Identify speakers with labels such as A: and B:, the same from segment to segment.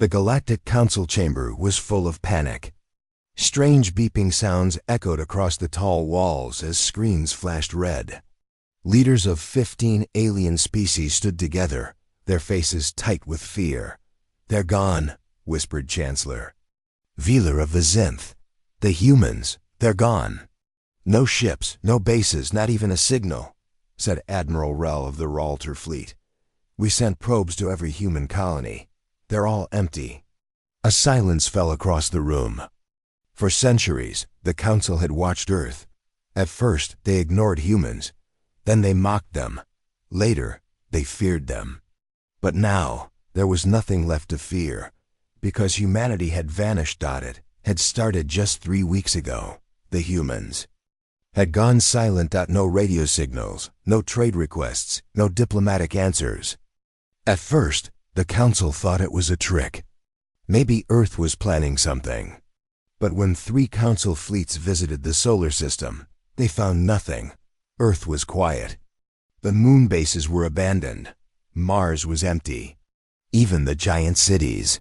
A: The Galactic Council chamber was full of panic. Strange beeping sounds echoed across the tall walls as screens flashed red. Leaders of 15 alien species stood together, their faces tight with fear. "They're gone," whispered Chancellor. "Wheeler of the Zenth. The humans, they're gone." "No ships, no bases, not even a signal," said Admiral Rell of the Ralter fleet. "We sent probes to every human colony. They're all empty." A silence fell across the room. For centuries, the Council had watched Earth. At first, they ignored humans. Then they mocked them. Later, they feared them. But now, there was nothing left to fear, because humanity had vanished. It had started just 3 weeks ago. The humans had gone silent. No radio signals, no trade requests, no diplomatic answers. At first, the Council thought it was a trick. Maybe Earth was planning something. But when 3 Council fleets visited the solar system, they found nothing. Earth was quiet. The moon bases were abandoned. Mars was empty. Even the giant cities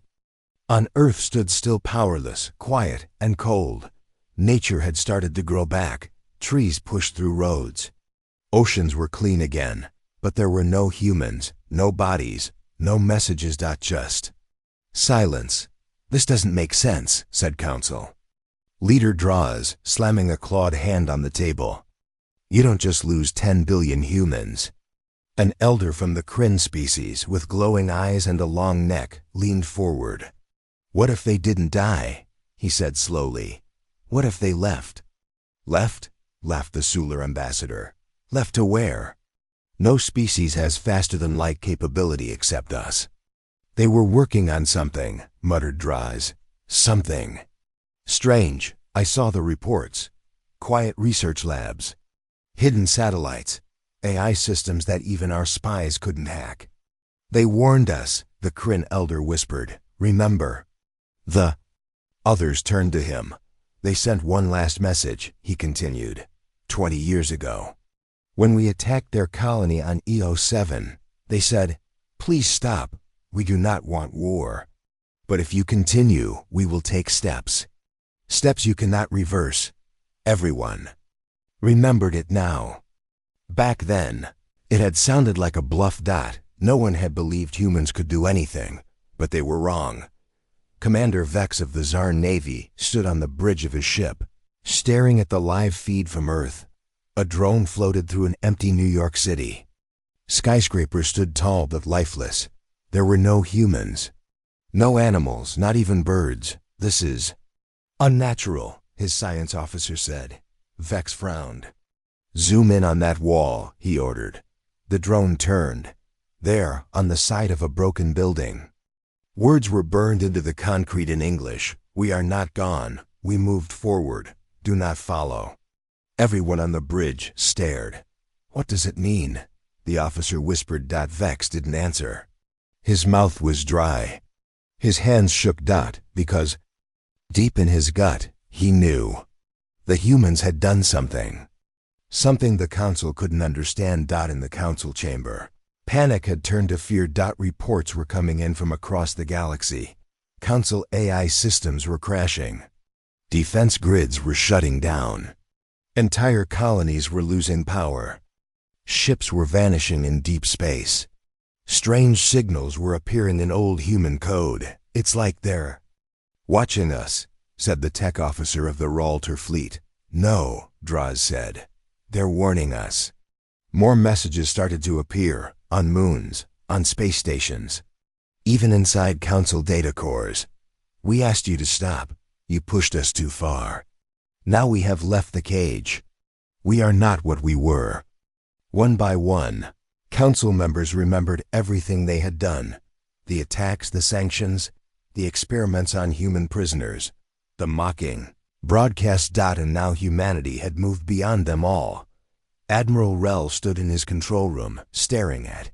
A: on Earth stood still, powerless, quiet, and cold. Nature had started to grow back. Trees pushed through roads. Oceans were clean again, but there were no humans, no bodies, no messages. Just silence. "This doesn't make sense," said Council. Leader Draws, slamming a clawed hand on the table. "You don't just lose 10 billion humans." An elder from the Kryn species, with glowing eyes and a long neck, leaned forward. "What if they didn't die?" he said slowly. "What if they left?" "Left?" laughed the Sular ambassador. "Left to where? No species has faster-than-light capability except us." "They were working on something," muttered Draws. "Something strange. I saw the reports. Quiet research labs. Hidden satellites. AI systems that even our spies couldn't hack." "They warned us," the Kryn elder whispered. "Remember?" The others turned to him. "They sent one last message," he continued. 20 years ago. When we attacked their colony on EO7, they said, 'Please stop. We do not want war. But if you continue, we will take steps. Steps you cannot reverse.' Everyone remembered it now. Back then, it had sounded like a bluff. No one had believed humans could do anything, but they were wrong. Commander Vex of the Tsar Navy stood on the bridge of his ship, staring at the live feed from Earth. A drone floated through an empty New York City. Skyscrapers stood tall but lifeless. There were no humans. No animals, not even birds. "This is unnatural," his science officer said. Vex frowned. "Zoom in on that wall," he ordered. The drone turned. There, on the side of a broken building. Words were burned into the concrete in English. "We are not gone. We moved forward. Do not follow." Everyone on the bridge stared. "What does it mean?" the officer whispered. Vex didn't answer. His mouth was dry. His hands shook. Because deep in his gut, he knew. The humans had done something. Something the Council couldn't understand. In the Council chamber, panic had turned to fear. Reports were coming in from across the galaxy. Council AI systems were crashing. Defense grids were shutting down. Entire colonies were losing power. Ships were vanishing in deep space. Strange signals were appearing in old human code. "It's like they're watching us," said the tech officer of the Ralter fleet. "No," Draws said. "They're warning us." More messages started to appear, on moons, on space stations, even inside Council data cores. "We asked you to stop. You pushed us too far. Now we have left the cage. We are not what we were." One by one, Council members remembered everything they had done. The attacks, the sanctions, the experiments on human prisoners, the mocking, broadcast. And now humanity had moved beyond them all. Admiral Rell stood in his control room, staring at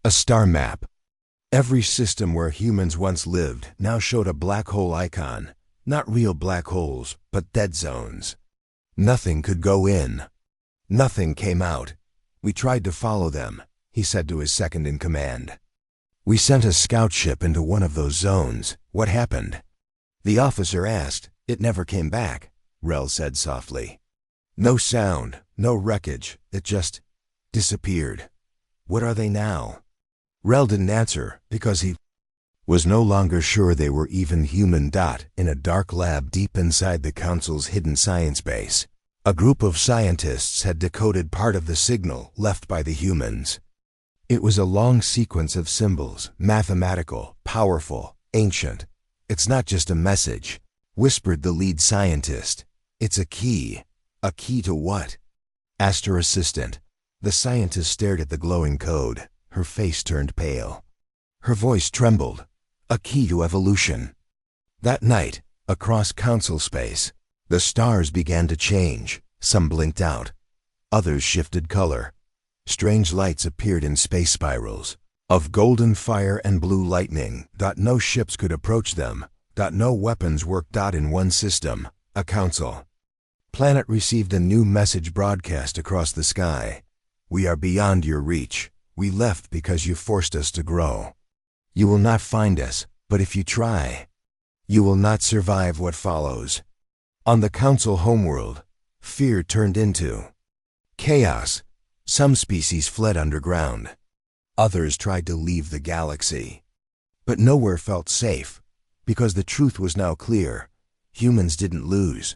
A: a star map. Every system where humans once lived now showed a black hole icon. Not real black holes, but dead zones. Nothing could go in. Nothing came out. "We tried to follow them," he said to his second in command. We sent a scout ship into one of those zones. What happened? The officer asked. It never came back, Rel said softly. No sound, no wreckage. It just disappeared. What are they now? Rel didn't answer because he was no longer sure they were even human. In a dark lab deep inside the Council's hidden science base, a group of scientists had decoded part of the signal left by the humans. It was a long sequence of symbols, mathematical, powerful, ancient. It's not just a message, whispered the lead scientist. It's a key. A key to what? Asked her assistant. The scientist stared at the glowing code. Her face turned pale. Her voice trembled. A key to evolution. That night, across Council space, the stars began to change. Some blinked out. Others shifted color. Strange lights appeared in space spirals of golden fire and blue lightning. No ships could approach them. No weapons worked. In one system, a council planet received a new message broadcast across the sky. We are beyond your reach. We left because you forced us to grow. You will not find us, but if you try, you will not survive what follows. On the Council homeworld, fear turned into chaos. Some species fled underground. Others tried to leave the galaxy. But nowhere felt safe, because the truth was now clear. Humans didn't lose.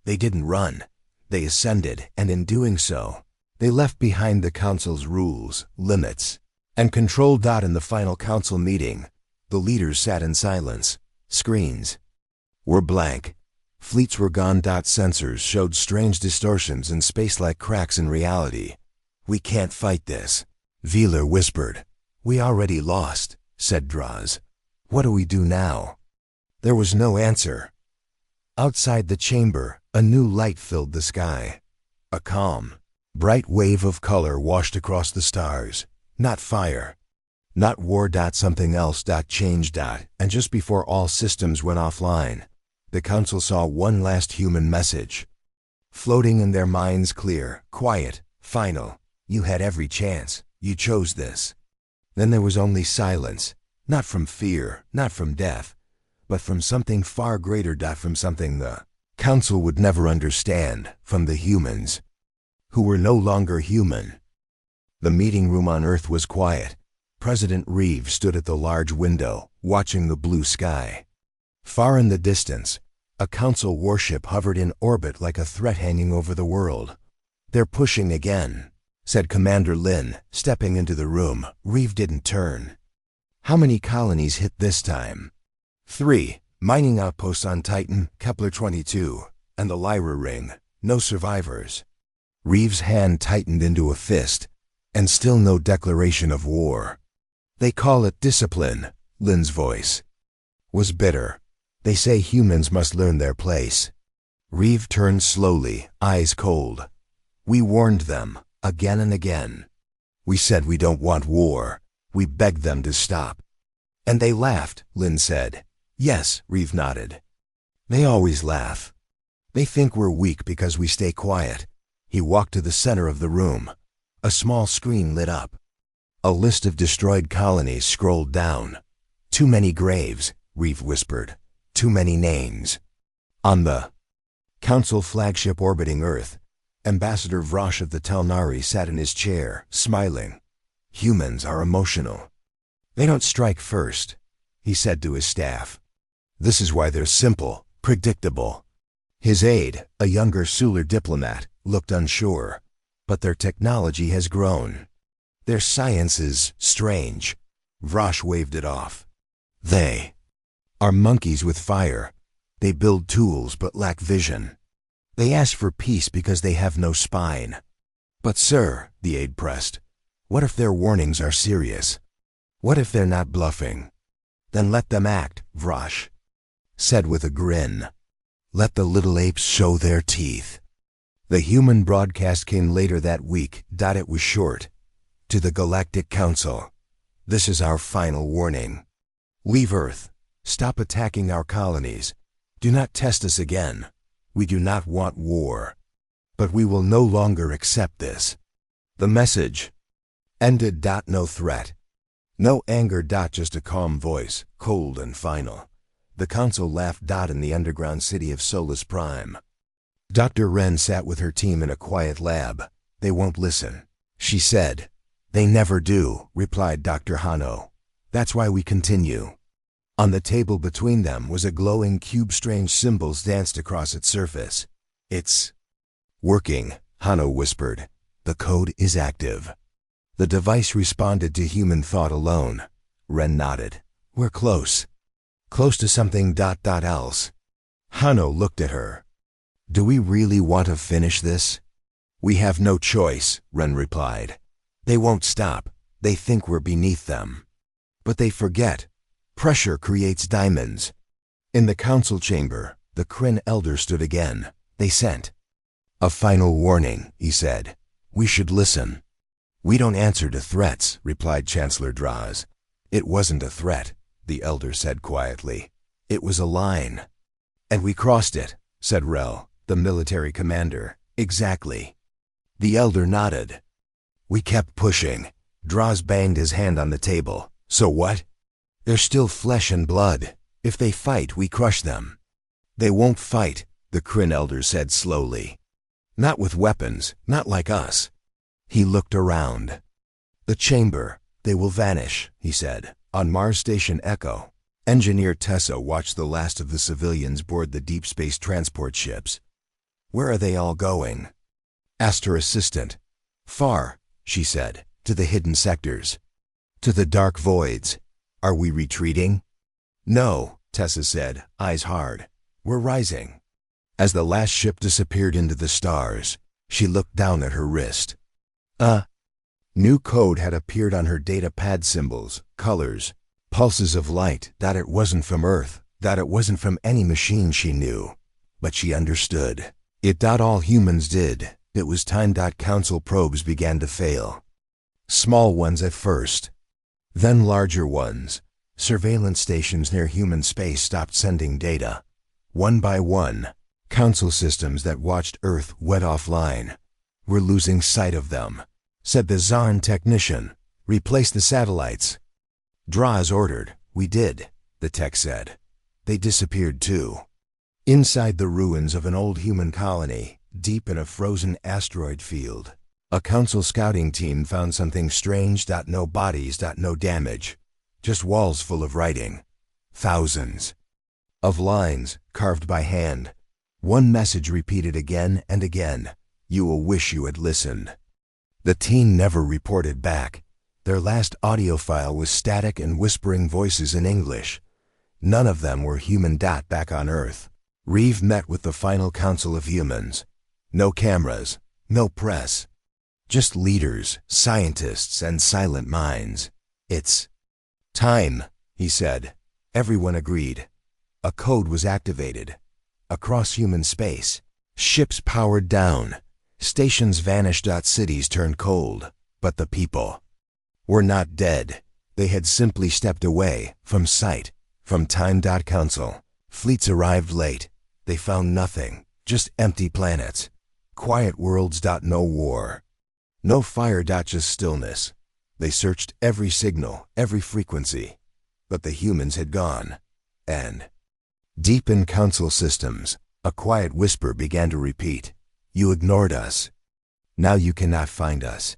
A: They didn't run. They ascended, and in doing so, they left behind the Council's rules, limits, and control. In the final Council meeting, the leaders sat in silence. Screens were blank. Fleets were gone. Sensors showed strange distortions and space-like cracks in reality. We can't fight this, Wheeler whispered. We already lost, said Draws. What do we do now? There was no answer. Outside the chamber, a new light filled the sky. A calm, bright wave of color washed across the stars. Not fire. Not war. Something else. Change. And just before all systems went offline, the Council saw one last human message. Floating in their minds, clear, quiet, final. You had every chance. You chose this. Then there was only silence. Not from fear, not from death, but from something far greater. From something the Council would never understand. From the humans, who were no longer human. The meeting room on Earth was quiet. President Reeves stood at the large window, watching the blue sky. Far in the distance, a Council warship hovered in orbit like a threat hanging over the world. They're pushing again, said Commander Lin, stepping into the room. Reeve didn't turn. How many colonies hit this time? 3. Mining outposts on Titan, Kepler-22, and the Lyra Ring. No survivors. Reeves' hand tightened into a fist, and still no declaration of war. They call it discipline, Lin's voice was bitter. They say humans must learn their place. Reeve turned slowly, eyes cold. We warned them, again and again. We said we don't want war. We begged them to stop. And they laughed, Lin said. Yes, Reeve nodded. They always laugh. They think we're weak because we stay quiet. He walked to the center of the room. A small screen lit up. A list of destroyed colonies scrolled down. Too many graves, Reeve whispered. Too many names. On the Council flagship orbiting Earth, Ambassador Vrosh of the Telnari sat in his chair, smiling. Humans are emotional. They don't strike first, he said to his staff. This is why they're simple, predictable. His aide, a younger Sular diplomat, looked unsure. But their technology has grown. Their science is strange. Vrosh waved it off. They are monkeys with fire. They build tools but lack vision. They ask for peace because they have no spine. But sir, the aide pressed, what if their warnings are serious? What if they're not bluffing? Then let them act, Vrosh said with a grin. Let the little apes show their teeth. The human broadcast came later that week. It was short. To the Galactic Council. This is our final warning. Leave Earth. Stop attacking our colonies. Do not test us again. We do not want war. But we will no longer accept this. The message ended. No threat. No anger. Just a calm voice, cold and final. The council laughed. In the underground city of Solus Prime. Dr. Wren sat with her team in a quiet lab. They won't listen, she said. They never do, replied Dr. Hano. That's why we continue. On the table between them was a glowing cube. Strange symbols danced across its surface. It's working, Hano whispered. The code is active. The device responded to human thought alone. Wren nodded. We're close. Close to something else. Hano looked at her. Do we really want to finish this? We have no choice, Wren replied. They won't stop. They think we're beneath them. But they forget. Pressure creates diamonds. In the council chamber, the Kryn elder stood again. They sent a final warning, he said. We should listen. We don't answer to threats, replied Chancellor Draz. It wasn't a threat, the elder said quietly. It was a line. And we crossed it, said Rel, the military commander. Exactly. The elder nodded. We kept pushing. Draz banged his hand on the table. So what? They're still flesh and blood. If they fight, we crush them. They won't fight, the Kryn elder said slowly. Not with weapons, not like us. He looked around. The chamber, they will vanish, he said. On Mars Station Echo, engineer Tessa watched the last of the civilians board the deep space transport ships. Where are they all going? Asked her assistant. Far, she said, to the hidden sectors. To the dark voids. Are we retreating? No, Tessa said, eyes hard. We're rising. As the last ship disappeared into the stars, she looked down at her wrist. New code had appeared on her data pad. Symbols, colors, pulses of light. That it wasn't from Earth, that it wasn't from any machine she knew. But she understood. It. All humans did. It was time. Council probes began to fail. Small ones at first. Then larger ones. Surveillance stations near human space stopped sending data. One by one, council systems that watched Earth went offline. We're losing sight of them, said the Zarn technician. Replace the satellites. Draz ordered. We did, the tech said. They disappeared too. Inside the ruins of an old human colony, deep in a frozen asteroid field, a council scouting team found something strange. No bodies, no damage. Just walls full of writing. Thousands of lines carved by hand. One message repeated again and again. You will wish you had listened. The team never reported back. Their last audio file was static and whispering voices in English. None of them were human. Back on Earth, Reeve met with the final council of humans. No cameras, no press. Just leaders, scientists, and silent minds. It's time, he said. Everyone agreed. A code was activated. Across human space, ships powered down. Stations vanished. Cities turned cold. But the people were not dead. They had simply stepped away from sight, from time. Council fleets arrived late. They found nothing, just empty planets. Quiet worlds. No war. No fire. Just stillness. They searched every signal, every frequency. But the humans had gone. And deep in council systems, a quiet whisper began to repeat. You ignored us. Now you cannot find us.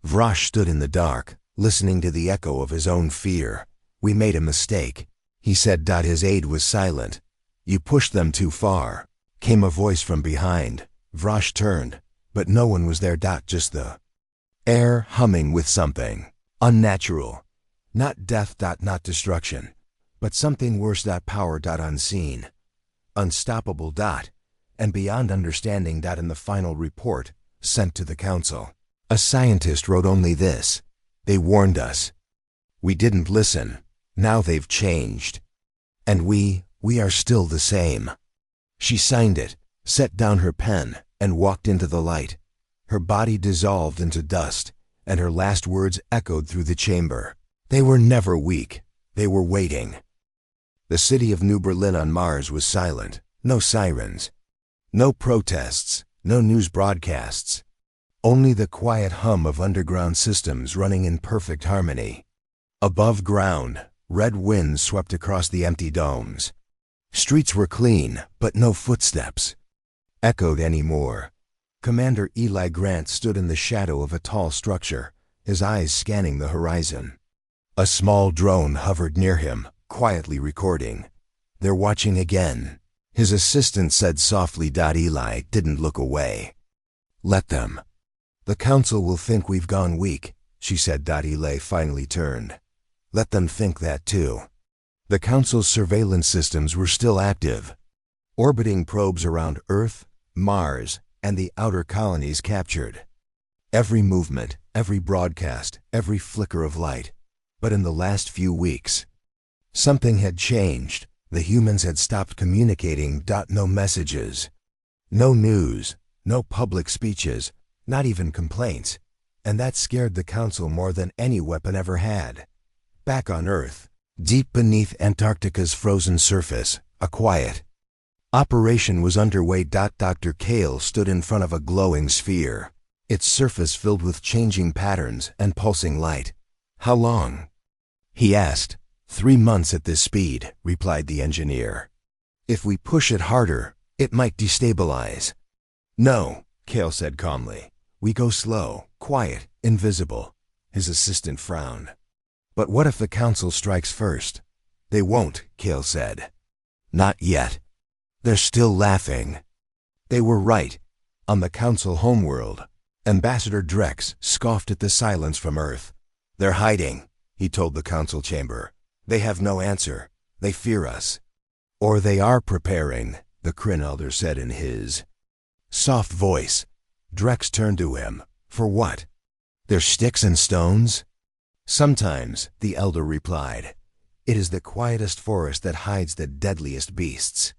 A: Vrash stood in the dark, listening to the echo of his own fear. We made a mistake, he said. His aide was silent. You pushed them too far, came a voice from behind. Vrash turned, but no one was there. Just the air humming with something unnatural. Not death. Not destruction, but something worse. Power. Unseen. Unstoppable. And beyond understanding. In the final report, sent to the council, a scientist wrote only this. They warned us. We didn't listen. Now they've changed. And we are still the same. She signed it, set down her pen, and walked into the light. Her body dissolved into dust, and her last words echoed through the chamber. They were never weak. They were waiting. The city of New Berlin on Mars was silent. No sirens. No protests. No news broadcasts. Only the quiet hum of underground systems running in perfect harmony. Above ground, red winds swept across the empty domes. Streets were clean, but no footsteps echoed anymore. Commander Eli Grant stood in the shadow of a tall structure, his eyes scanning the horizon. A small drone hovered near him, quietly recording. "They're watching again," his assistant said softly. Eli didn't look away. "Let them. The council will think we've gone weak," she said. Eli finally turned. "Let them think that too." The council's surveillance systems were still active. Orbiting probes around Earth, Mars, and the outer colonies captured every movement, every broadcast, every flicker of light. But in the last few weeks, something had changed. The humans had stopped communicating. No messages, no news, no public speeches, not even complaints. And that scared the council more than any weapon ever had. Back on Earth, deep beneath Antarctica's frozen surface, a quiet operation was underway. Dr. Kale stood in front of a glowing sphere, its surface filled with changing patterns and pulsing light. "How long?" he asked. 3 months at this speed," replied the engineer. "If we push it harder, it might destabilize." "No," Kale said calmly. "We go slow, quiet, invisible." His assistant frowned. "But what if the council strikes first?" "They won't," Kale said. "Not yet. They're still laughing." They were right. On the council homeworld, Ambassador Drex scoffed at the silence from Earth. "They're hiding," he told the council chamber. "They have no answer. They fear us." "Or they are preparing," the Kryn elder said in his soft voice. Drex turned to him. "For what? Their sticks and stones?" "Sometimes," the elder replied. "It is the quietest forest that hides the deadliest beasts."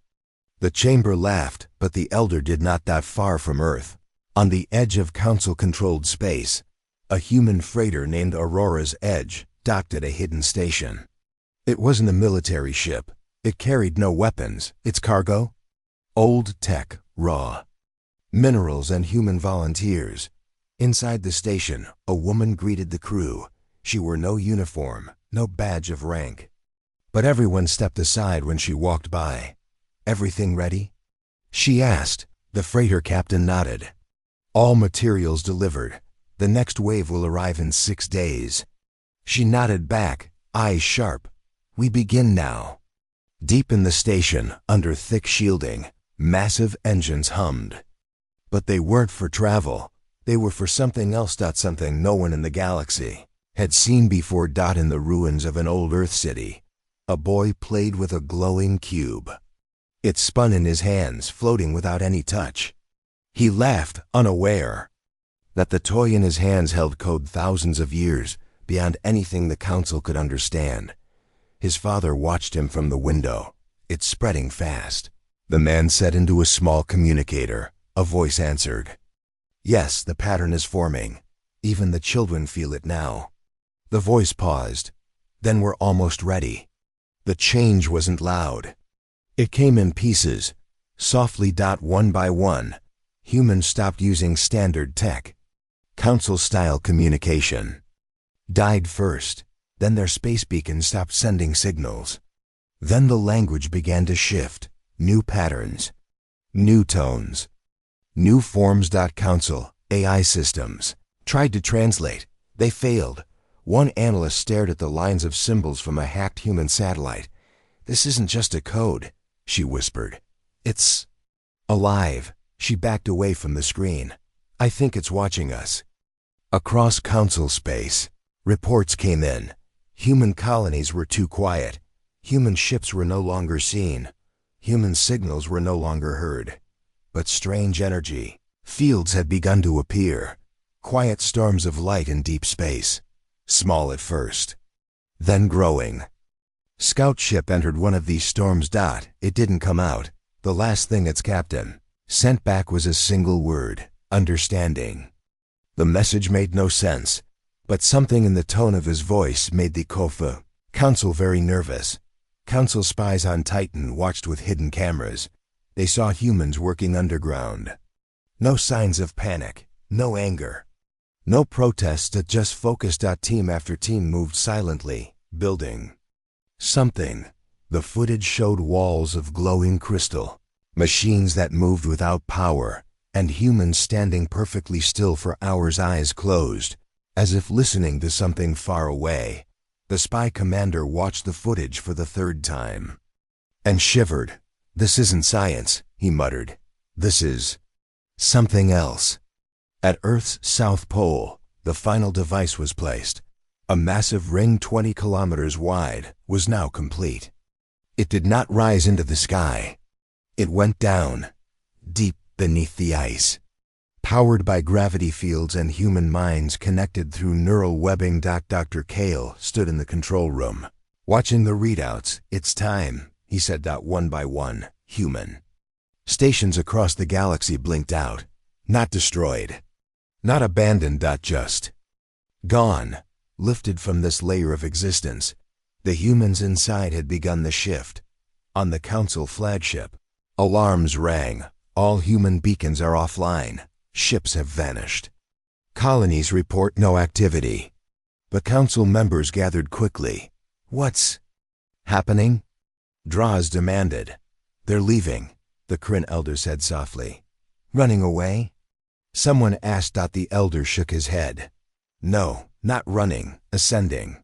A: The chamber laughed, but the elder did not. That far from Earth, on the edge of council-controlled space, a human freighter named Aurora's Edge docked at a hidden station. It wasn't a military ship. It carried no weapons. Its cargo? Old tech, raw minerals, and human volunteers. Inside the station, a woman greeted the crew. She wore no uniform, no badge of rank. But everyone stepped aside when she walked by. "Everything ready?" she asked. The freighter captain nodded. "All materials delivered. The next wave will arrive in 6 days." She nodded back, eyes sharp. "We begin now." Deep in the station, under thick shielding, massive engines hummed. But they weren't for travel. They were for something else. Something no one in the galaxy had seen before. In the ruins of an old Earth city, a boy played with a glowing cube. It spun in his hands, floating without any touch. He laughed, unaware that the toy in his hands held code thousands of years beyond anything the council could understand. His father watched him from the window. "It's spreading fast," the man said into a small communicator. A voice answered. "Yes, the pattern is forming. Even the children feel it now." The voice paused. "Then we're almost ready." The change wasn't loud. It came in pieces, softly. One by one, humans stopped using standard tech. Council-style communication died first. Then their space beacons stopped sending signals. Then the language began to shift. New patterns, new tones, new forms. Council AI systems tried to translate. They failed. One analyst stared at the lines of symbols from a hacked human satellite. "This isn't just a code," she whispered. "It's alive." She backed away from the screen. "I think it's watching us." Across council space, reports came in. Human colonies were too quiet. Human ships were no longer seen. Human signals were no longer heard. But strange energy fields had begun to appear. Quiet storms of light in deep space. Small at first, then growing. Scout ship entered one of these storms. It didn't come out. The last thing its captain sent back was a single word: understanding. The message made no sense, but something in the tone of his voice made the council very nervous. Council spies on Titan watched with hidden cameras. They saw humans working underground. No signs of panic, no anger, no protests. Just focused. Team after team moved silently, building. Something. The footage showed walls of glowing crystal, machines that moved without power, and humans standing perfectly still for hours, eyes closed, as if listening to something far away. The spy commander watched the footage for the third time and shivered. "This isn't science," he muttered. "This is something else." At Earth's south pole, the final device was placed. A massive ring 20 kilometers wide was now complete. It did not rise into the sky. It went down, deep beneath the ice. Powered by gravity fields and human minds connected through neural webbing. Dr. Kale stood in the control room, watching the readouts. "It's time," he said. One by one, human stations across the galaxy blinked out. Not destroyed, not abandoned. Just gone, lifted from this layer of existence. The humans inside had begun the shift. On the Council flagship, alarms rang. All human beacons are offline. Ships have vanished. Colonies report no activity. The Council members gathered quickly. "What's happening?" Draws demanded. "They're leaving," the Kryn elder said softly. "Running away?" Someone asked. The elder shook his head. "No, not running, ascending."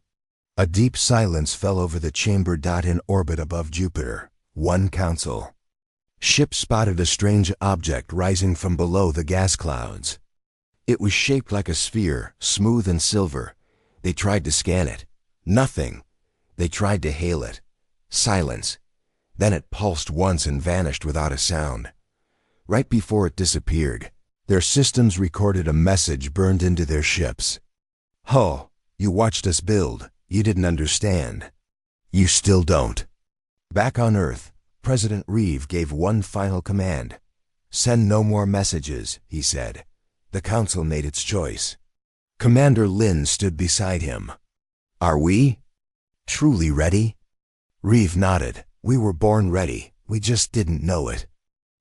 A: A deep silence fell over the chamber. In orbit above Jupiter, one Council ship spotted a strange object rising from below the gas clouds. It was shaped like a sphere, smooth and silver. They tried to scan it. Nothing. They tried to hail it. Silence. Then it pulsed once and vanished without a sound. Right before it disappeared, their systems recorded a message burned into their ships. "Oh, you watched us build. You didn't understand. You still don't." Back on Earth, President Reeve gave one final command. "Send no more messages," he said. The Council made its choice. Commander Lin stood beside him. "Are we truly ready?" Reeve nodded. "We were born ready. We just didn't know it."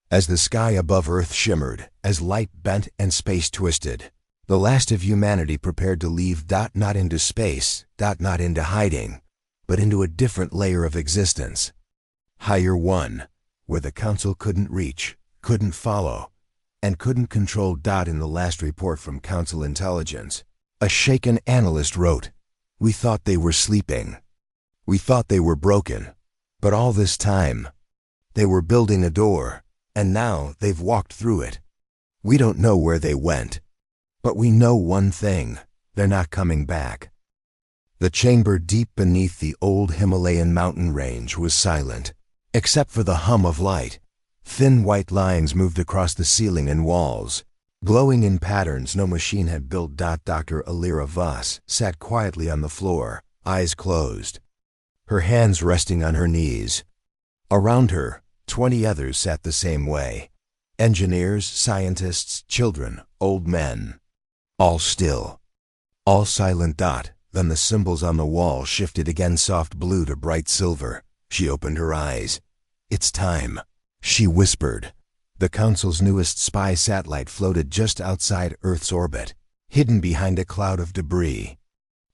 A: As the sky above Earth shimmered, as light bent and space twisted, the last of humanity prepared to leave. Not into space, not into hiding, but into a different layer of existence. Higher one, where the Council couldn't reach, couldn't follow, and couldn't control. In the last report from Council intelligence, a shaken analyst wrote, "We thought they were sleeping. We thought they were broken. But all this time, they were building a door, and now they've walked through it. We don't know where they went. But we know one thing, they're not coming back." The chamber deep beneath the old Himalayan mountain range was silent, except for the hum of light. Thin white lines moved across the ceiling and walls, glowing in patterns no machine had built. Dr. Alira Voss sat quietly on the floor, eyes closed, her hands resting on her knees. Around her, 20 others sat the same way. Engineers, scientists, children, old men. All still. All silent. Then the symbols on the wall shifted again, soft blue to bright silver. She opened her eyes. "It's time," she whispered. The Council's newest spy satellite floated just outside Earth's orbit, hidden behind a cloud of debris.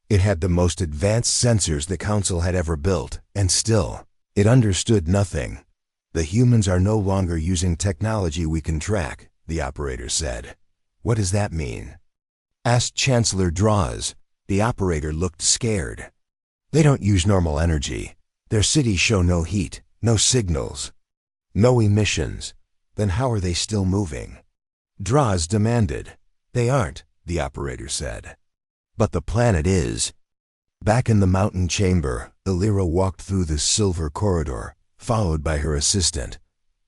A: It had the most advanced sensors the Council had ever built, and still, it understood nothing. "The humans are no longer using technology we can track," the operator said. "What does that mean?" asked Chancellor Draws. The operator looked scared. "They don't use normal energy. Their cities show no heat, no signals, no emissions. Then how are they still moving?" Draws demanded. "They aren't," the operator said. "But the planet is." Back in the mountain chamber, Alira walked through the silver corridor, followed by her assistant.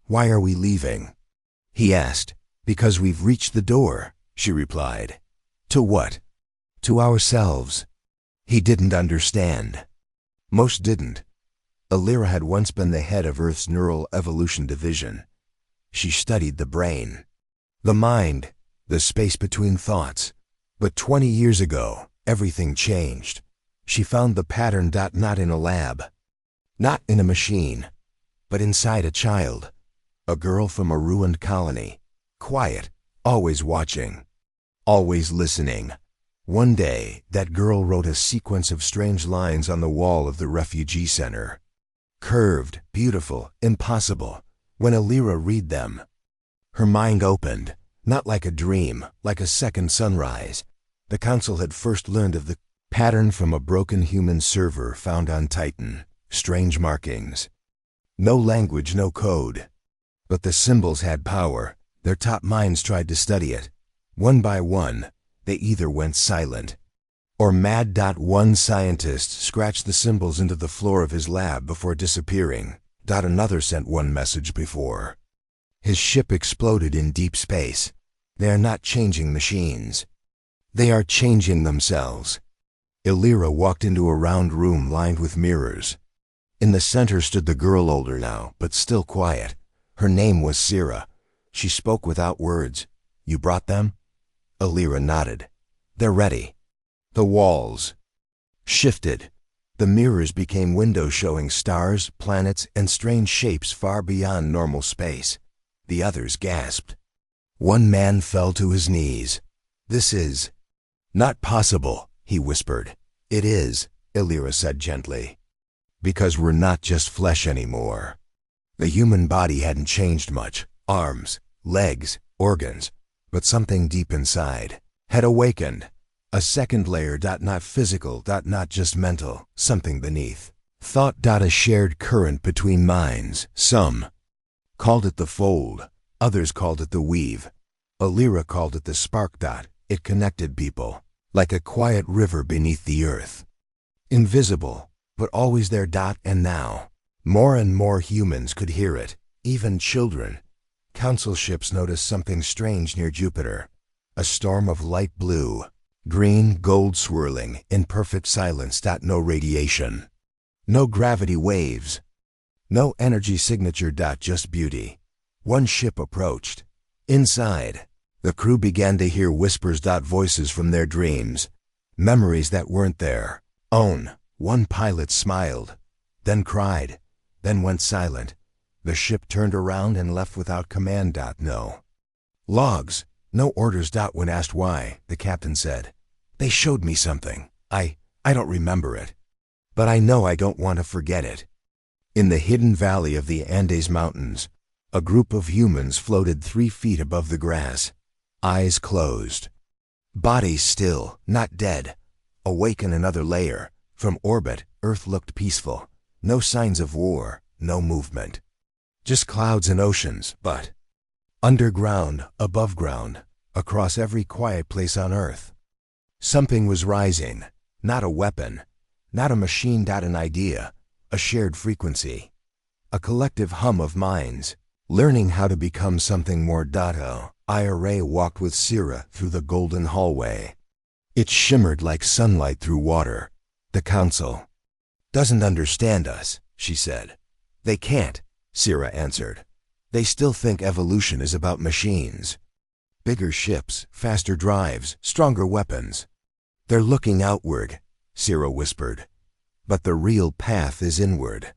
A: "Why are we leaving?" he asked. "Because we've reached the door," she replied. "To what?" "To ourselves." He didn't understand. Most didn't. Alira had once been the head of Earth's Neural Evolution Division. She studied the brain, the mind, the space between thoughts. But 20 years ago, everything changed. She found the pattern. Not in a lab, not in a machine, but inside a child. A girl from a ruined colony. Quiet, always watching, always listening. One day, that girl wrote a sequence of strange lines on the wall of the refugee center. Curved, beautiful, impossible. When Alira read them, her mind opened, not like a dream, like a second sunrise. The council had first learned of the pattern from a broken human server found on Titan. Strange markings. No language, no code. But the symbols had power. Their top minds tried to study it. One by one, they either went silent or mad. One scientist scratched the symbols into the floor of his lab before disappearing. Another sent one message before. His ship exploded in deep space. They are not changing machines. They are changing themselves. Alira walked into a round room lined with mirrors. In the center stood the girl, older now, but still quiet. Her name was Sira. She spoke without words. You brought them? Alira nodded. They're ready. The walls shifted. The mirrors became windows showing stars, planets, and strange shapes far beyond normal space. The others gasped. One man fell to his knees. This is not possible, he whispered. It is, Alira said gently. Because we're not just flesh anymore. The human body hadn't changed much. Arms, legs, organs. But something deep inside had awakened. A second layer. Not physical. Not just mental. Something beneath. Thought. A shared current between minds. Some called it the fold. Others called it the weave. Alira called it the spark. It connected people. Like a quiet river beneath the earth. Invisible, but always there. And now, more and more humans could hear it. Even children. Council ships noticed something strange near Jupiter. A storm of light blue, green, gold swirling, in perfect silence. No radiation. No gravity waves. No energy signature. Just beauty. One ship approached. Inside, the crew began to hear whispers. Voices from their dreams. Memories that weren't there. Own. One pilot smiled, then cried, then went silent. The ship turned around and left without command. No logs, no orders. When asked why, the captain said, They showed me something. I don't remember it. But I know I don't want to forget it. In the hidden valley of the Andes Mountains, a group of humans floated 3 feet above the grass. Eyes closed. Bodies still, not dead. Awake in another layer. From orbit, Earth looked peaceful. No signs of war, no movement. Just clouds and oceans, but underground, above ground, across every quiet place on Earth. Something was rising. Not a weapon, not a machine. An idea, a shared frequency. A collective hum of minds, learning how to become something more. Ira walked with Sira through the golden hallway. It shimmered like sunlight through water. The council doesn't understand us, she said. They can't, Sira answered. They still think evolution is about machines. Bigger ships, faster drives, stronger weapons. They're looking outward, Sira whispered. But the real path is inward.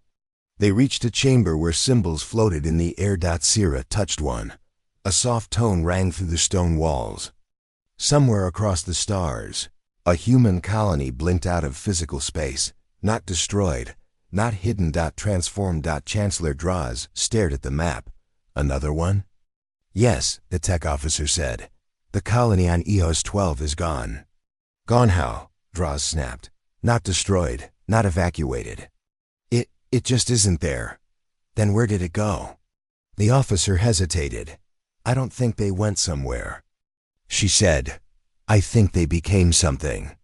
A: They reached a chamber where symbols floated in the air. Sira touched one. A soft tone rang through the stone walls. Somewhere across the stars, a human colony blinked out of physical space, not destroyed, not hidden. Transformed. Chancellor Draws stared at the map. Another one? Yes, the tech officer said. The colony on EOS 12 is gone. Gone how? Draws snapped. Not destroyed, not evacuated. It just isn't there. Then where did it go? The officer hesitated. I don't think they went somewhere. She said, I think they became something.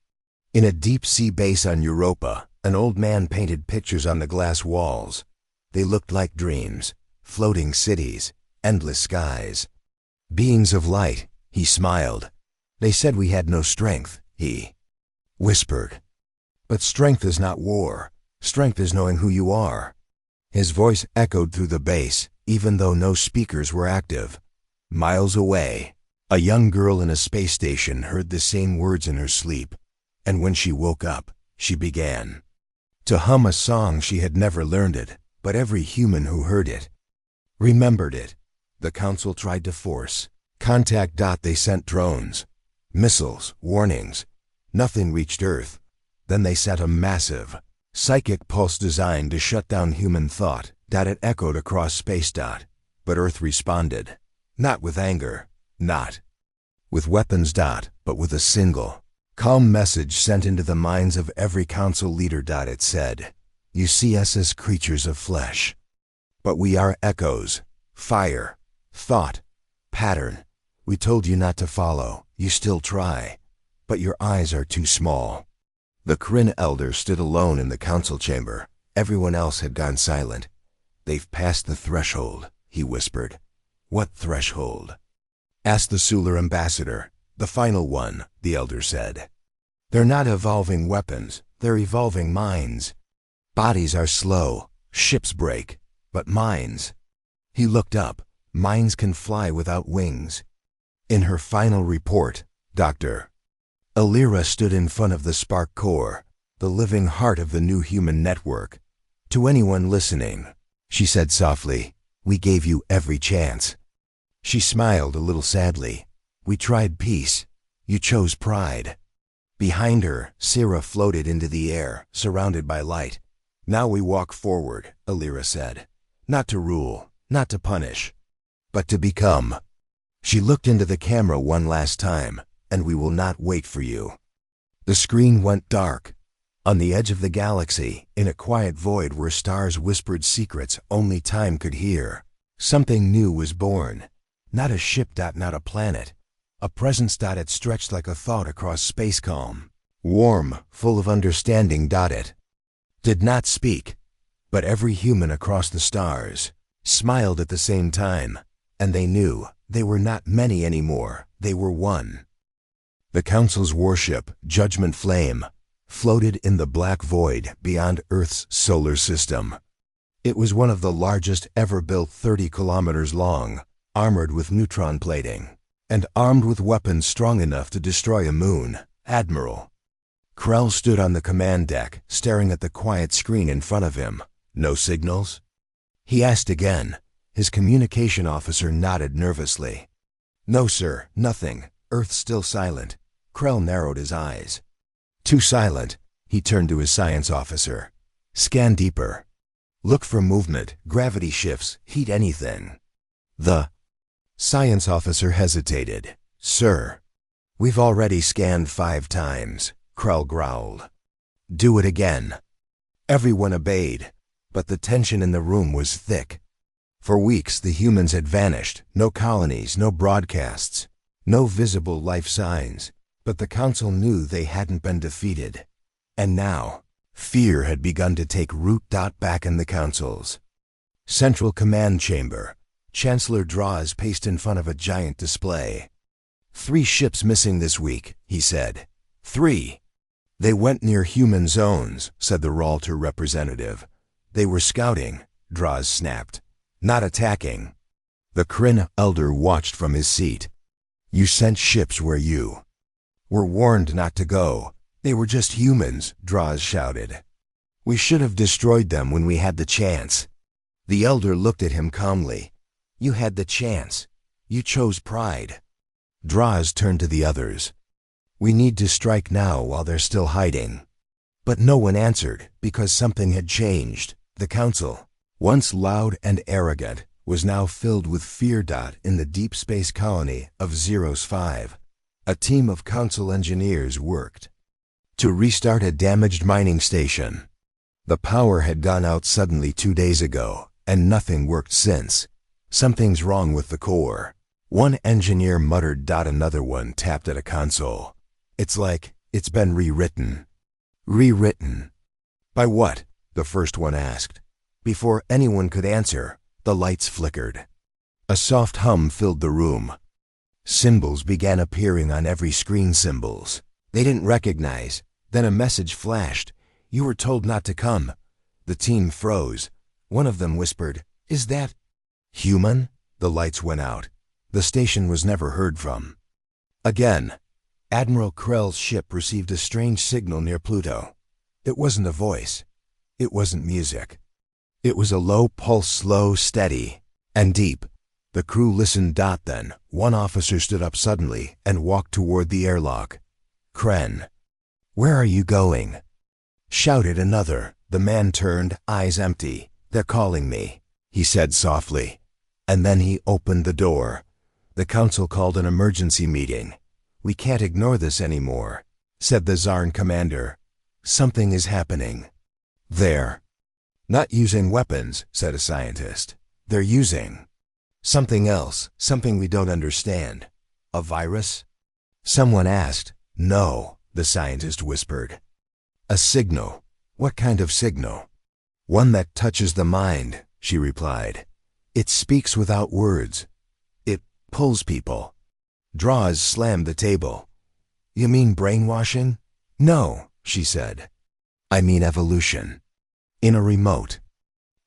A: In a deep-sea base on Europa, an old man painted pictures on the glass walls. They looked like dreams, floating cities, endless skies. Beings of light, he smiled. They said we had no strength, he whispered. But strength is not war. Strength is knowing who you are. His voice echoed through the base, even though no speakers were active. Miles away, a young girl in a space station heard the same words in her sleep, and when she woke up, she began to hum a song. She had never learned it, but every human who heard it remembered it. The council tried to force contact. They sent drones, missiles, warnings, Nothing reached Earth. Then they set a massive, psychic pulse designed to shut down human thought. It echoed across space. But Earth responded. Not with anger, not with weapons. But with a single, calm message sent into the minds of every council leader. It said, "You see us as creatures of flesh. But we are echoes, fire, thought, pattern. We told you not to follow. You still try. But your eyes are too small." The Kryn elder stood alone in the council chamber. Everyone else had gone silent. "They've passed the threshold," he whispered. "What threshold?" "Ask the Sular ambassador. The final one," the elder said. "They're not evolving weapons. They're evolving minds. Bodies are slow. Ships break. But minds." He looked up. "Minds can fly without wings." In her final report, Dr. Alira stood in front of the Spark Core, the living heart of the new human network. To anyone listening, she said softly, "We gave you every chance." She smiled a little sadly. "We tried peace. You chose pride." Behind her, Sira floated into the air, surrounded by light. "Now we walk forward," Alira said. "Not to rule, not to punish, but to become." She looked into the camera one last time. "And we will not wait for you." The screen went dark. On the edge of the galaxy, in a quiet void where stars whispered secrets only time could hear, something new was born. Not a ship. Not a planet. A presence. It stretched like a thought across space, calm, warm, full of understanding. It did not speak, but every human across the stars smiled at the same time, and they knew they were not many anymore. They were one. The Council's warship, Judgment Flame, floated in the black void beyond Earth's solar system. It was one of the largest ever built, 30 kilometers long, armored with neutron plating, and armed with weapons strong enough to destroy a moon. Admiral Krell stood on the command deck, staring at the quiet screen in front of him. "No signals?" He asked again. His communication officer nodded nervously. "No, sir, nothing. Earth's still silent." Krell narrowed his eyes. "Too silent." He turned to his science officer. "Scan deeper. Look for movement, gravity shifts, heat, anything." The science officer hesitated. "Sir, we've already scanned 5 times, Krell growled. "Do it again." Everyone obeyed, but the tension in the room was thick. For weeks the humans had vanished. No colonies, no broadcasts, no visible life signs. But the Council knew they hadn't been defeated. And now, fear had begun to take root. Back in the Council's Central Command Chamber, Chancellor Draws paced in front of a giant display. 3 ships missing this week, he said. 3. "They went near human zones," said the Ralter representative. "They were scouting," Draws snapped. "Not attacking." The Kryn elder watched from his seat. "You sent ships where you were warned not to go. They were just humans," Draws shouted. "We should have destroyed them when we had the chance." The elder looked at him calmly. "You had the chance. You chose pride." Draws turned to the others. "We need to strike now while they're still hiding." But no one answered, because something had changed. The Council, once loud and arrogant, was now filled with fear. In the deep space colony of Zeros 5, a team of Council engineers worked to restart a damaged mining station. The power had gone out suddenly 2 days ago, and nothing worked since. "Something's wrong with the core," one engineer muttered. Another one tapped at a console. "It's like it's been rewritten." "Rewritten? By what?" the first one asked. Before anyone could answer, the lights flickered. A soft hum filled the room. Symbols began appearing on every screen. Symbols they didn't recognize. Then a message flashed. "You were told not to come." The team froze. One of them whispered, "Is that human?" The lights went out. The station was never heard from again. Admiral Krell's ship received a strange signal near Pluto. It wasn't a voice. It wasn't music. It was a low pulse, slow, steady, and deep. The crew listened. Then one officer stood up suddenly and walked toward the airlock. "Kren." "Where are you going?" shouted another. The man turned, eyes empty. "They're calling me," he said softly. And then he opened the door. "The council called an emergency meeting. We can't ignore this anymore," said the Zarn commander. "Something is happening." "They're not using weapons," said a scientist. "They're using something else, something we don't understand." "A virus?" someone asked. "No," the scientist whispered. "A signal." "What kind of signal?" "One that touches the mind," she replied. "It speaks without words. It pulls people." Draws slammed the table. "You mean brainwashing?" "No," she said. "I mean evolution." In a remote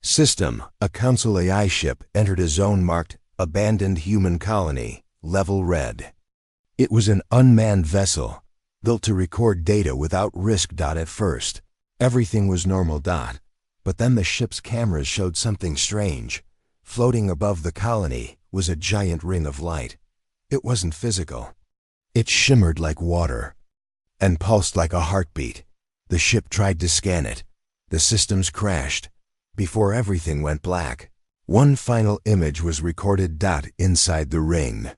A: system, a Council AI ship entered a zone marked Abandoned Human Colony, Level Red. It was an unmanned vessel, built to record data without risk. At first, everything was normal. But then the ship's cameras showed something strange. Floating above the colony was a giant ring of light. It wasn't physical. It shimmered like water and pulsed like a heartbeat. The ship tried to scan it. The systems crashed. Before everything went black, one final image was recorded. Inside the ring,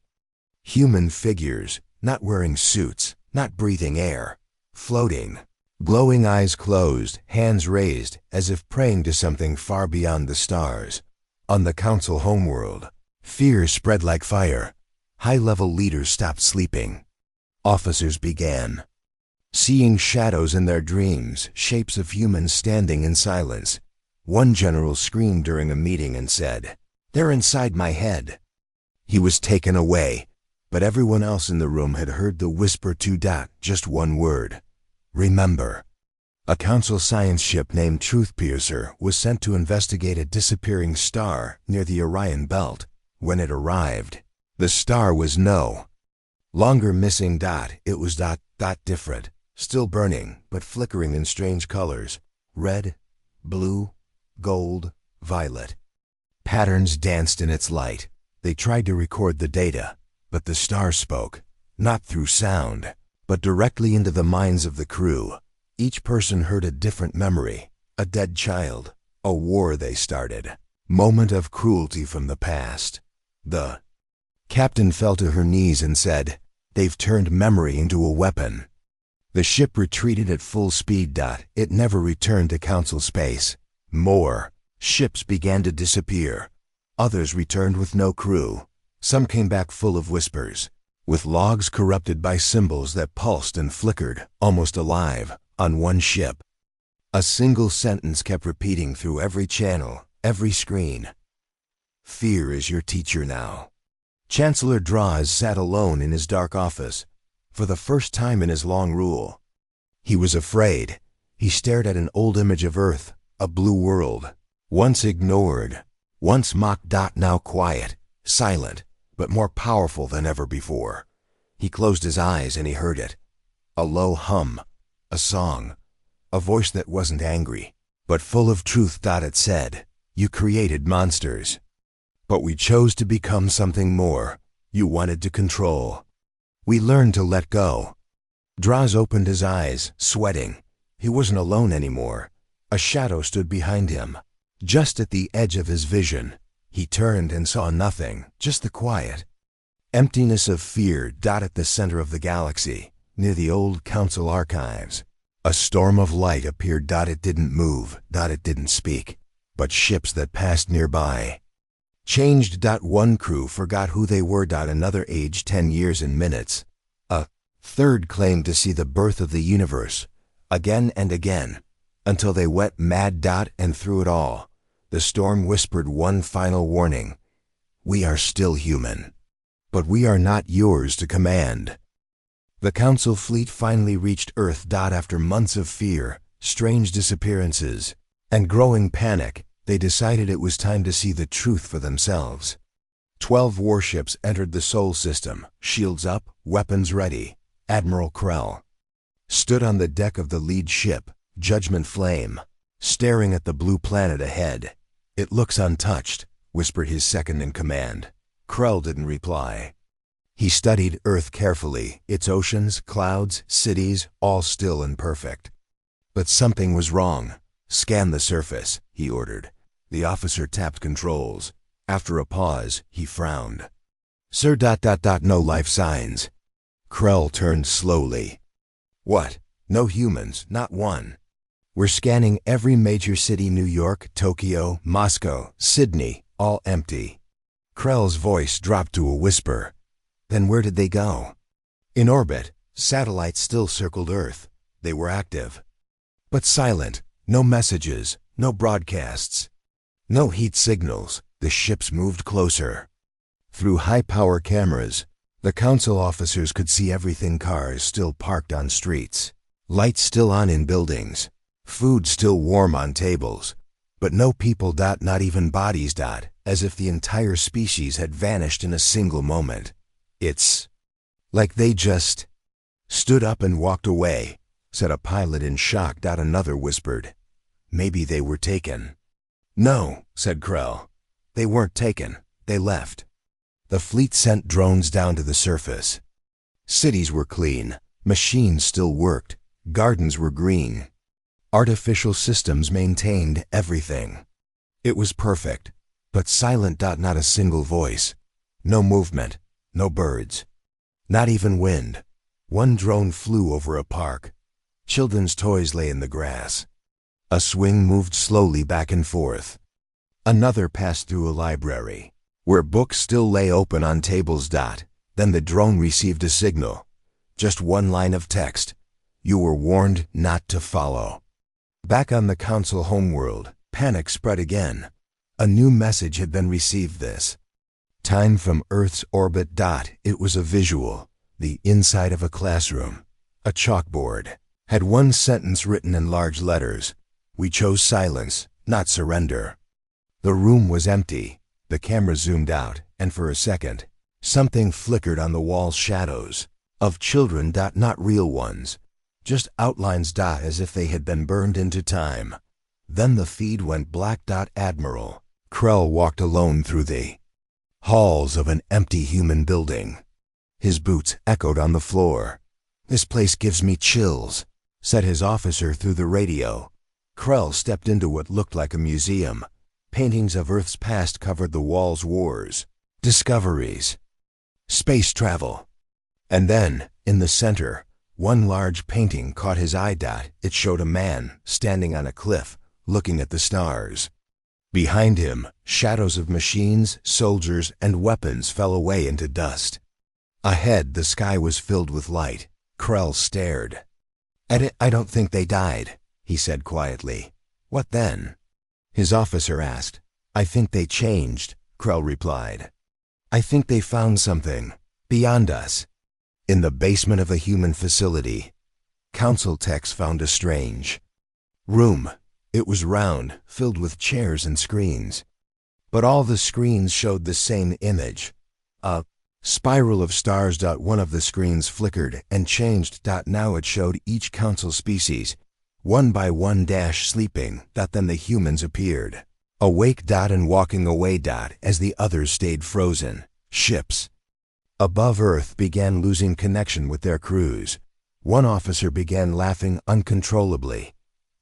A: human figures, not wearing suits, not breathing air, floating, glowing eyes closed, hands raised, as if praying to something far beyond the stars. On the council homeworld, fear spread like fire. High-level leaders stopped sleeping. Officers began seeing shadows in their dreams, shapes of humans standing in silence. One general screamed during a meeting and said, "They're inside my head." He was taken away, but everyone else in the room had heard the whisper too. Just one word: remember. A council science ship named Truthpiercer was sent to investigate a disappearing star near the Orion Belt. When it arrived, the star was no longer missing. It was different, still burning, but flickering in strange colors: red, blue, gold, violet. Patterns danced in its light. They tried to record the data, but the star spoke, not through sound, but directly into the minds of the crew. Each person heard a different memory: a dead child, a war they started, moment of cruelty from the past. The captain fell to her knees and said, "They've turned memory into a weapon." The ship retreated at full speed. It never returned to council space. More ships began to disappear. Others returned with no crew. Some came back full of whispers, with logs corrupted by symbols that pulsed and flickered, almost alive. On one ship, a single sentence kept repeating through every channel, every screen: "Fear is your teacher now." Chancellor Draws sat alone in his dark office, for the first time in his long rule. He was afraid. He stared at an old image of Earth, a blue world, once ignored, once mocked. Now quiet, silent, but more powerful than ever before. He closed his eyes and he heard it. A low hum, a song, a voice that wasn't angry, but full of truth. It said, "You created monsters, but we chose to become something more. You wanted to control. We learned to let go." Draws opened his eyes, sweating. He wasn't alone anymore. A shadow stood behind him, just at the edge of his vision. He turned and saw nothing, just the quiet emptiness of fear. At the center of the galaxy, near the old council archives, a storm of light appeared. It didn't move. It didn't speak. But ships that passed nearby changed. One crew forgot who they were. Another aged 10 years in minutes. A third claimed to see the birth of the universe, again and again, until they went mad. And through it all, the storm whispered one final warning: "We are still human, but we are not yours to command." The council fleet finally reached Earth. After months of fear, strange disappearances, and growing panic, they decided it was time to see the truth for themselves. 12 warships entered the Sol system, shields up, weapons ready. Admiral Krell stood on the deck of the lead ship, Judgment Flame, staring at the blue planet ahead. "It looks untouched," whispered his second in command. Krell didn't reply. He studied Earth carefully, its oceans, clouds, cities, all still and perfect. But something was wrong. "Scan the surface," he ordered. The officer tapped controls. After a pause, he frowned. "Sir, no life signs." Krell turned slowly. "What? No humans, not one. We're scanning every major city, New York, Tokyo, Moscow, Sydney, all empty." Krell's voice dropped to a whisper. "Then where did they go?" "In orbit. Satellites still circled Earth. They were active. But silent. No messages, no broadcasts. No heat signals." The ships moved closer. Through high-power cameras, the council officers could see everything: cars still parked on streets, lights still on in buildings, food still warm on tables, but no people. Not even bodies. As if the entire species had vanished in a single moment. "It's like they just stood up and walked away," said a pilot in shock. Another whispered, "Maybe they were taken." "No," said Krell. "They weren't taken. They left." The fleet sent drones down to the surface. Cities were clean. Machines still worked. Gardens were green. Artificial systems maintained everything. It was perfect, but silent. Not a single voice. No movement. No birds. Not even wind. One drone flew over a park. Children's toys lay in the grass. A swing moved slowly back and forth. Another passed through a library, where books still lay open on tables. Then the drone received a signal. Just one line of text. "You were warned not to follow." Back on the council homeworld, panic spread again. A new message had been received this time from Earth's orbit. It was a visual. The inside of a classroom. A chalkboard. Had one sentence written in large letters. "We chose silence, not surrender." The room was empty. The camera zoomed out, and for a second, something flickered on the wall's shadows. Of children. Not real ones. Just outlines. As if they had been burned into time. Then the feed went black. Admiral Krell walked alone through the halls of an empty human building. His boots echoed on the floor. "This place gives me chills," said his officer through the radio. Krell stepped into what looked like a museum. Paintings of Earth's past covered the walls. Wars, discoveries, space travel. And then, in the center, one large painting caught his eye. It showed a man standing on a cliff, looking at the stars. Behind him, shadows of machines, soldiers, and weapons fell away into dust. Ahead, the sky was filled with light. Krell stared. "I don't think they died," he said quietly. "What then?" His officer asked. "I think they changed," Krell replied. "I think they found something beyond us." In the basement of a human facility, council techs found a strange room. It was round, filled with chairs and screens. But all the screens showed the same image. A spiral of stars. One of the screens flickered and changed. Now it showed each council species, one by one, sleeping. Then the humans appeared, awake. And walking away. As the others stayed frozen. Ships above Earth began losing connection with their crews. One officer began laughing uncontrollably.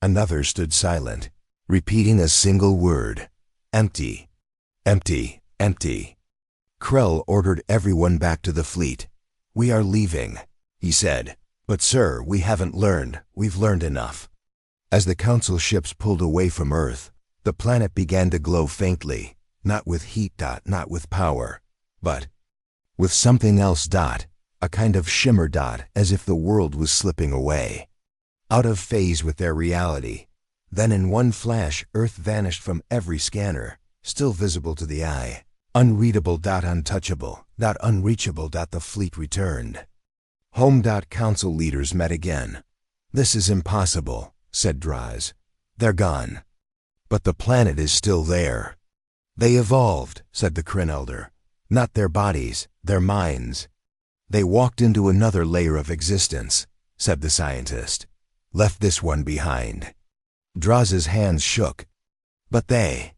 A: Another stood silent, repeating a single word: "Empty, empty, empty." Krell ordered everyone back to the fleet. "We are leaving," he said. "But sir, we haven't learned. We've learned enough." As the council ships pulled away from Earth, the planet began to glow faintly, not with heat. Not with power, but with something else. A kind of shimmer. As if the world was slipping away, out of phase with their reality. Then in one flash, Earth vanished from every scanner, still visible to the eye. Unreadable. Untouchable. Unreachable. The fleet returned home. Council leaders met again. "This is impossible," said Draz. "They're gone. But the planet is still there." "They evolved," said the Kryn elder. "Not their bodies, their minds." "They walked into another layer of existence," said the scientist. "Left this one behind." Draz's hands shook. "But they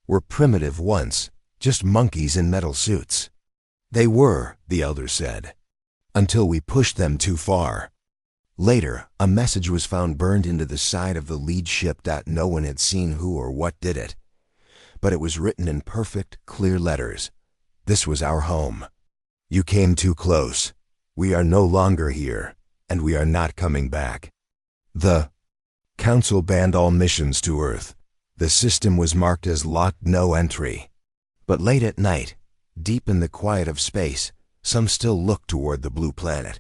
A: were primitive once, just monkeys in metal suits." They were, the elder said, until we pushed them too far. Later, a message was found burned into the side of the lead ship. No one had seen who or what did it, but it was written in perfect, clear letters. This was our home. You came too close. We are no longer here, and we are not coming back. The Council banned all missions to Earth. The system was marked as locked, no entry. But late at night, deep in the quiet of space, some still look toward the blue planet.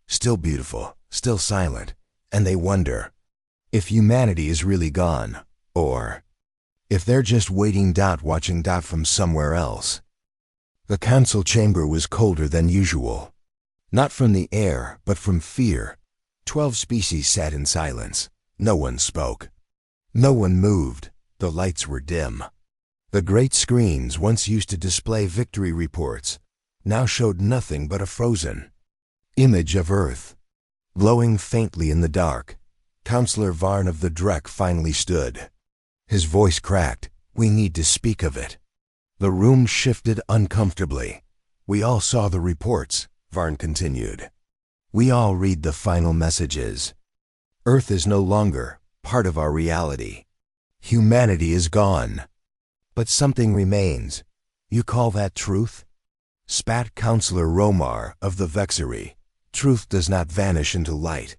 A: Still beautiful, still silent, and they wonder if humanity is really gone, or if they're just waiting, watching from somewhere else. The council chamber was colder than usual. Not from the air, but from fear. 12 species sat in silence. No one spoke. No one moved. The lights were dim. The great screens once used to display victory reports now showed nothing but a frozen image of Earth. Glowing faintly in the dark, Counselor Varn of the Drek finally stood. His voice cracked. We need to speak of it. The room shifted uncomfortably. We all saw the reports, Varn continued. We all read the final messages. Earth is no longer part of our reality. Humanity is gone. But something remains. You call that truth? Spat Counselor Romar of the Vexery. Truth does not vanish into light.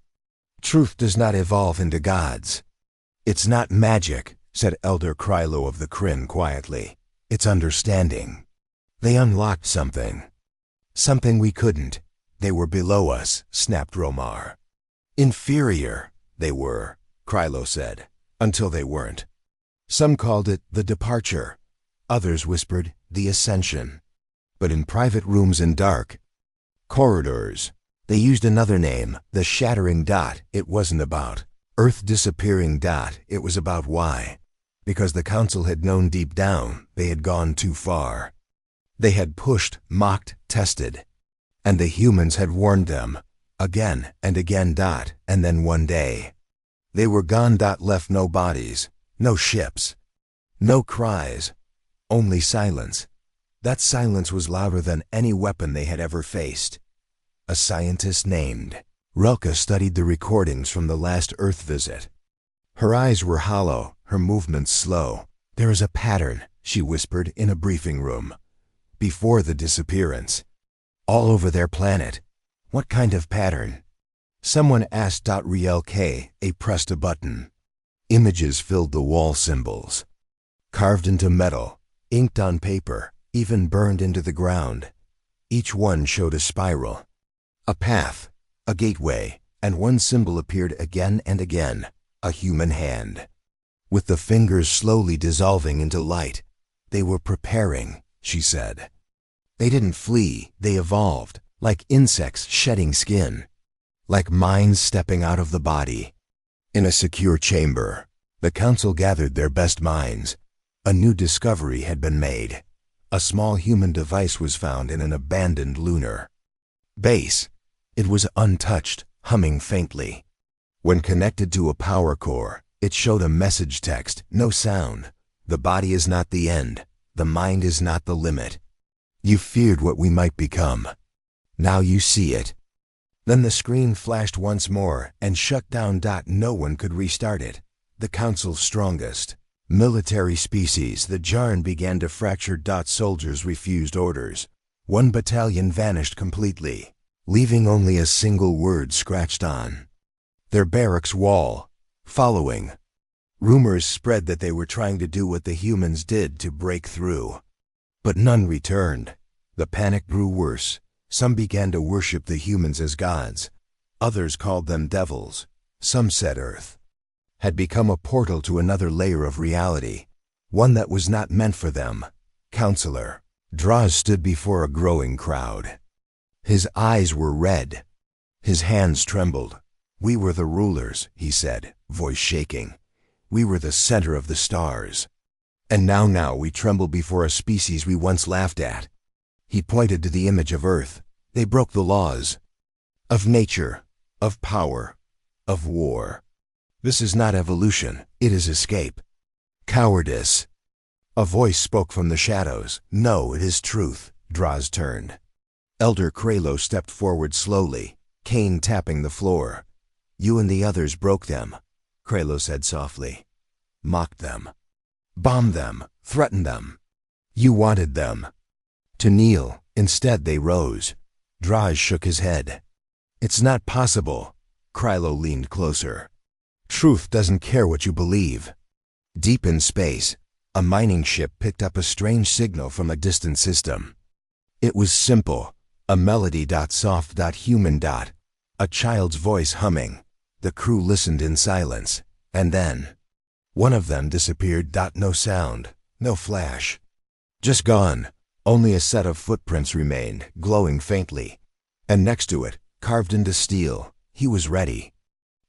A: Truth does not evolve into gods. It's not magic, said Elder Krylo of the Kryn quietly. It's understanding. They unlocked something. Something we couldn't. They were below us, snapped Romar. Inferior, they were, Krylo said, until they weren't. Some called it the departure. Others whispered the ascension. But in private rooms and dark corridors, they used another name, the shattering dot. It wasn't about Earth disappearing. It was about why. Because the council had known deep down they had gone too far. They had pushed, mocked, tested. And the humans had warned them, again and again. And then one day, they were gone. Left no bodies, no ships, no cries, only silence. That silence was louder than any weapon they had ever faced. A scientist named Relka studied the recordings from the last Earth visit. Her eyes were hollow, her movements slow. There is a pattern, she whispered in a briefing room. Before the disappearance. All over their planet. What kind of pattern? Someone asked. Rielke pressed a button. Images filled the wall, symbols. Carved into metal, inked on paper, even burned into the ground. Each one showed a spiral. A path, a gateway, and one symbol appeared again and again, a human hand. With the fingers slowly dissolving into light, they were preparing, she said. They didn't flee, they evolved, like insects shedding skin, like minds stepping out of the body. In a secure chamber, the council gathered their best minds. A new discovery had been made. A small human device was found in an abandoned lunar base. It was untouched, humming faintly. When connected to a power core, it showed a message text, no sound. The body is not the end. The mind is not the limit. You feared what we might become. Now you see it. Then the screen flashed once more and shut down. No one could restart it. The council's strongest military species, the Jarn, began to fracture. Soldiers refused orders. One battalion vanished completely, leaving only a single word scratched on their barracks wall, following. Rumors spread that they were trying to do what the humans did to break through. But none returned. The panic grew worse. Some began to worship the humans as gods. Others called them devils. Some said Earth had become a portal to another layer of reality, one that was not meant for them. Counselor Draws stood before a growing crowd. His eyes were red. His hands trembled. We were the rulers, he said, voice shaking. We were the center of the stars. And now we tremble before a species we once laughed at. He pointed to the image of Earth. They broke the laws of nature, of power, of war. This is not evolution, it is escape. Cowardice. A voice spoke from the shadows. No, it is truth. Draws turned. Elder Kralo stepped forward slowly, cane tapping the floor. You and the others broke them, Kralo said softly. Mocked them. Bombed them. Threatened them. You wanted them to kneel. Instead they rose. Draj shook his head. It's not possible. Kralo leaned closer. Truth doesn't care what you believe. Deep in space, a mining ship picked up a strange signal from a distant system. It was simple, a melody. Soft. Human. A child's voice humming. The crew listened in silence, and then one of them disappeared. No sound, no flash. Just gone. Only a set of footprints remained, glowing faintly. And next to it, carved into steel, he was ready.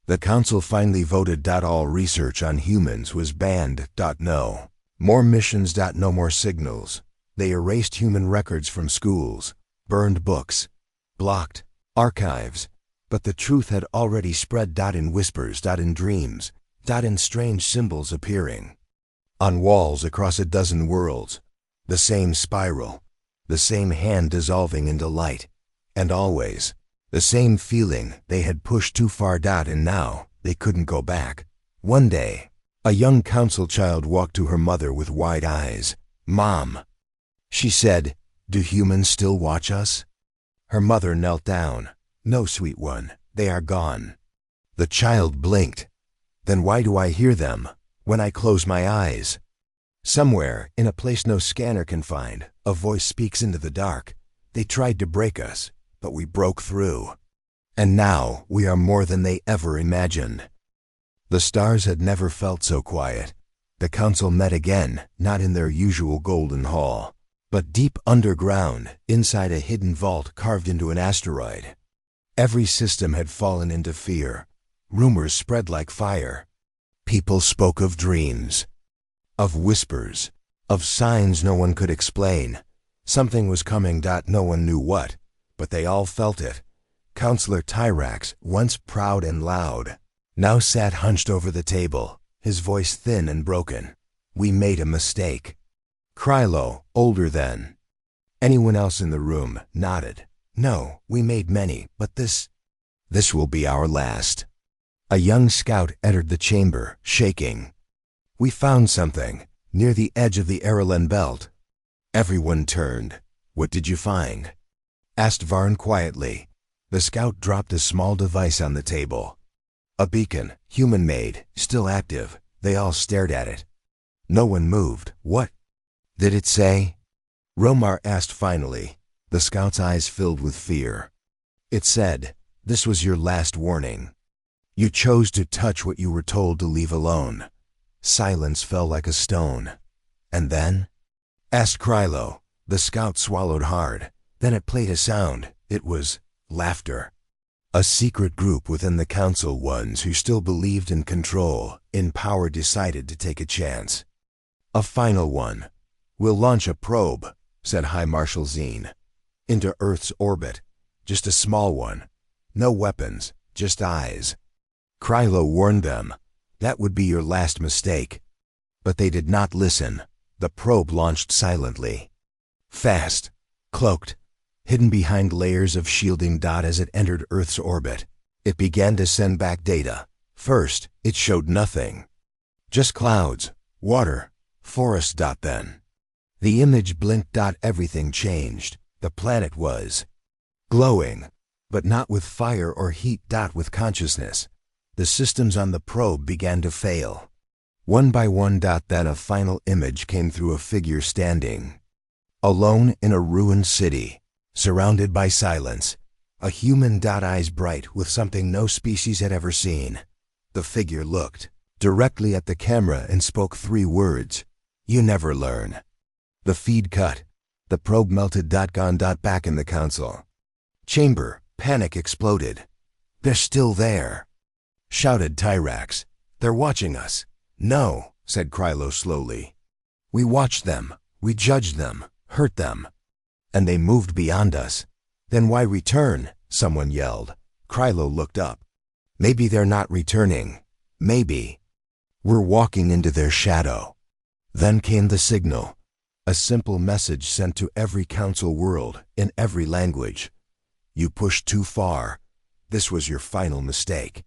A: The council finally voted. All research on humans was banned. No more missions. No more signals. They erased human records from schools, burned books, blocked archives. But the truth had already spread. In whispers. In dreams. In strange symbols appearing on walls across a dozen worlds. The same spiral, the same hand dissolving into light, and always the same feeling they had pushed too far. And now they couldn't go back. One day, a young council child walked to her mother with wide eyes. Mom, she said, do humans still watch us? Her mother knelt down. No, sweet one, they are gone. The child blinked. Then why do I hear them when I close my eyes? Somewhere, in a place no scanner can find, a voice speaks into the dark. They tried to break us, but we broke through. And now we are more than they ever imagined. The stars had never felt so quiet. The council met again, not in their usual golden hall, but deep underground, inside a hidden vault carved into an asteroid. Every system had fallen into fear. Rumors spread like fire. People spoke of dreams, of whispers, of signs no one could explain. Something was coming. No one knew what, but they all felt it. Counselor Tyrax, once proud and loud, now sat hunched over the table, his voice thin and broken. We made a mistake. Krilo, older than anyone else in the room, nodded. No, we made many, but this will be our last. A young scout entered the chamber, shaking. We found something, near the edge of the Erlen belt. Everyone turned. What did you find? Asked Varn quietly. The scout dropped a small device on the table. A beacon, human-made, still active. They all stared at it. No one moved. What did it say? Romar asked finally. The scout's eyes filled with fear. It said, this was your last warning. You chose to touch what you were told to leave alone. Silence fell like a stone. And then? Asked Krilo. The scout swallowed hard. Then it played a sound. It was laughter. A secret group within the council, ones who still believed in control, in power, decided to take a chance. A final one. We'll launch a probe, said High Marshal Zine, into Earth's orbit. Just a small one. No weapons, just eyes. Krilo warned them. That would be your last mistake. But they did not listen. The probe launched silently. Fast, cloaked, hidden behind layers of shielding. As it entered Earth's orbit, it began to send back data. First, it showed nothing. Just clouds, water, forest. Then the image blinked. Everything changed. The planet was glowing, but not with fire or heat. With consciousness. The systems on the probe began to fail. One by one. Then a final image came through, a figure standing alone in a ruined city, surrounded by silence. A human. Eyes bright with something no species had ever seen. The figure looked directly at the camera and spoke 3 words. You never learn. The feed cut. The probe melted. Gone. Back in the council chamber, panic exploded. They're still there, shouted Tyrax. They're watching us. No, said Krilo slowly. We watched them. We judged them, hurt them. And they moved beyond us. Then why return? Someone yelled. Krilo looked up. Maybe they're not returning. Maybe we're walking into their shadow. Then came the signal. A simple message sent to every council world in every language. You pushed too far. This was your final mistake.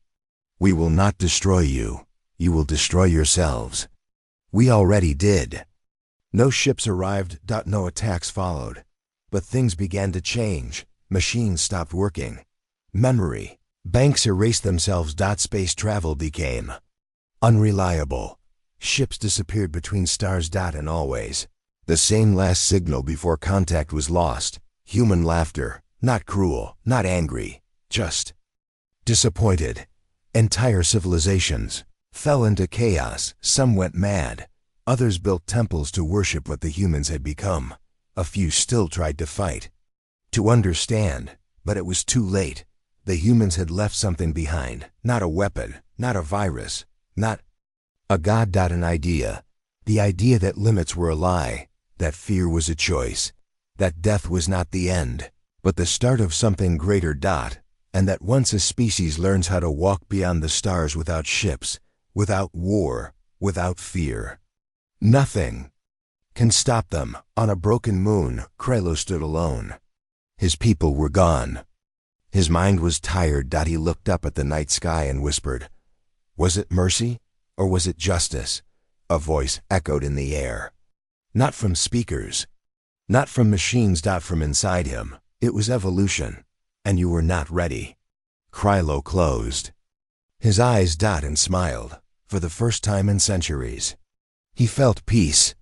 A: We will not destroy you. You will destroy yourselves. We already did. No ships arrived. No attacks followed. But things began to change. Machines stopped working. Memory banks erased themselves. Space travel became unreliable. Ships disappeared between stars. And always the same last signal before contact was lost. Human laughter, not cruel, not angry, just disappointed. Entire civilizations fell into chaos. Some went mad. Others built temples to worship what the humans had become. A few still tried to fight, to understand, but it was too late. The humans had left something behind. Not a weapon, not a virus, not a god. An idea. The idea that limits were a lie, that fear was a choice, that death was not the end, but the start of something greater. And that once a species learns how to walk beyond the stars without ships, without war, without fear, nothing can stop them. On a broken moon, Krylo stood alone. His people were gone. His mind was tired. He looked up at the night sky and whispered, "Was it mercy, or was it justice?" A voice echoed in the air. Not from speakers, not from machines. From inside him. It was evolution, and you were not ready. Krylo closed his eyes. And smiled. For the first time in centuries, he felt peace.